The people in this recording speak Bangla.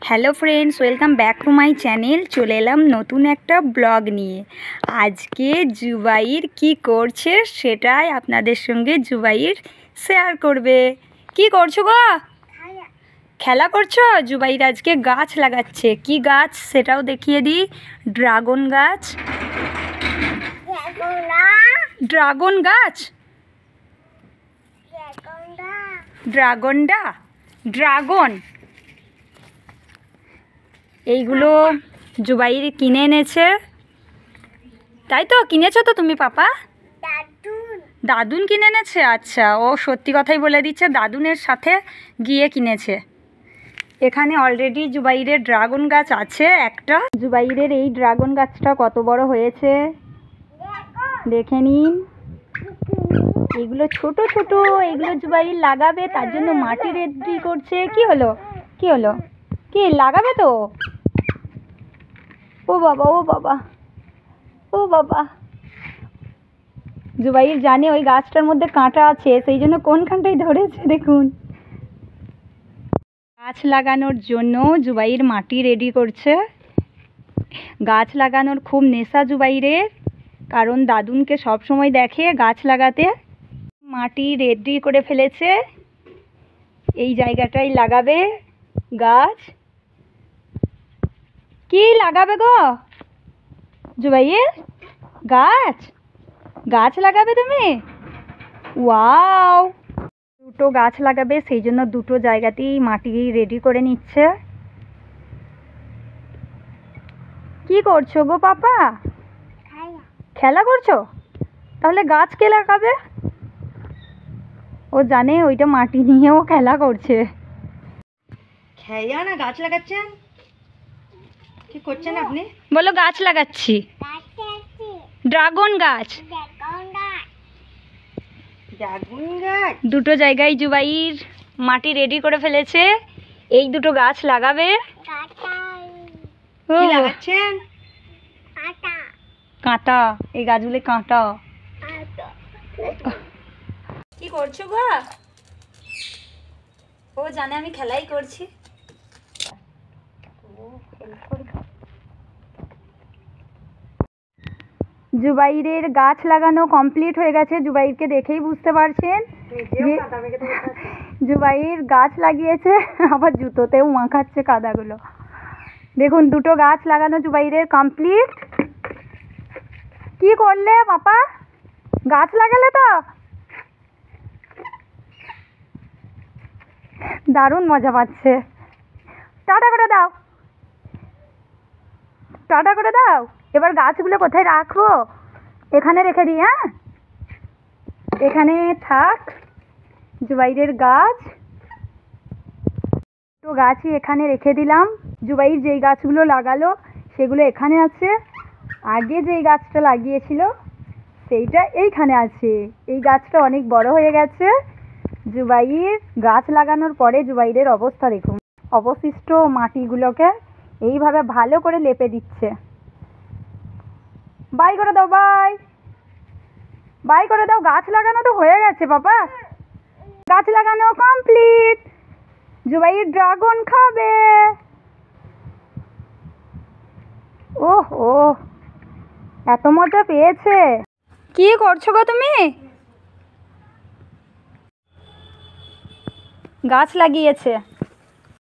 Hello friends, welcome back to my channel. চলে এলাম নতুন একটা ব্লগ নিয়ে। আজকে জুবাইর কি করছে সেটাই আপনাদের সঙ্গে জুবাইর শেয়ার করবে। কি করছো গো? খেলা করছো? জুবাইর আজকে গাছ লাগাচ্ছে। কি গাছ সেটাও দেখিয়ে দিই। ড্রাগন গাছ। ড্রাগন গাছ, ড্রাগন এইগুলো জুবাইর কিনে এনেছে, তাই তো? কিনেছো তো তুমি পাপা? দাদুন কিনে এনেছে। আচ্ছা, ও সত্যি কথাই বলে দিচ্ছে, দাদুনের সাথে গিয়ে কিনেছে। এখানে অলরেডি জুবাইরের ড্রাগন গাছ আছে একটা। জুবাইরের এই ড্রাগন গাছটা কত বড় হয়েছে দেখে নিন। এগুলো ছোট ছোট, এগুলো জুবাইর লাগাবে, তার জন্য মাটি রেডি করছে। কি হলো কি লাগাবে তো? ও বাবা ও বাবা ও বাবা, জুবাইর জানে ওই গাছটার মধ্যে কাঁটা আছে, সেই জন্য কোনখানটায় ধরেছে দেখুন। গাছ লাগানোর জন্য জুবাইর মাটি রেডি করছে। গাছ লাগানোর খুব নেশা জুবাইরের, কারণ দাদুনকে সব সময় দেখে গাছ লাগাতে। মাটি রেডি করে ফেলেছে, এই জায়গাটাই লাগাবে গাছ। কি লাগাবে গো জুবাইর? গাছ লাগাবে তুমি? ওয়াও, দুটো গাছ লাগাবে, সেই জন্য দুটো জায়গাতেই মাটি রেডি করে নিচ্ছে। কি করছো গো পাপা? খেলা করছো? তাহলে গাছ কে লাগাবে? ও জানে ওইটা মাটি নিয়েও খেলা করছে। খেয়া না গাছ লাগাচ্ছেন? কি করছেন আপনি? বলো গাছ লাগাচ্ছি। ড্রাগন গাছ। ড্রাগন গাছ দুটো জায়গায় জুবাইর মাটি রেডি করে ফেলেছে, এই দুটো গাছ লাগাবে। কি লাগাচ্ছেন? কাঁটা, এই গাছগুলো কাঁটা। কি করছো গো? ও জানে আমি খেলাই করছি। জুবাইরের গাছ লাগানো কমপ্লিট হয়ে গেছে। জুবাইরকে দেখেই বুঝতে পারছেন যে জুবাইর গাছ লাগিয়েছে, আবার জুতোতেও মাখাচ্ছে কাদাগুলো। দেখুন, দুটো গাছ লাগানো জুবাইরের কমপ্লিট। কি করলে পাপা? গাছ লাগালে তো? দারুণ মজা পাচ্ছে। টাটা করে দাও, টাটা করে দাও। এবার গাছগুলো কোথায় রাখবো? এখানে রেখে দিই। হ্যাঁ, এখানে থাক জুবাইরের গাছ। তো গাছই এখানে রেখে দিলাম। জুবাইর যেই গাছগুলো লাগালো সেগুলো এখানে আছে। আগে যেই গাছটা লাগিয়েছিল সেইটা এইখানে আছে। এই গাছটা অনেক বড় হয়ে গেছে। জুবাইর গাছ লাগানোর পরে জুবাইরের অবস্থা দেখুন। অবশিষ্ট মাটিগুলোকে এইভাবে ভালো করে লেপে দিচ্ছে। বাই করে দাও, বাই করে দাও। গাছ লাগানো তো হয়ে গেছে বাবা, গাছ লাগানো কমপ্লিট। জুবাইর ড্রাগন খাবে। ওহ ও, এত মজা পেয়েছে। কি করছো গো তুমি? গাছ লাগিয়েছে।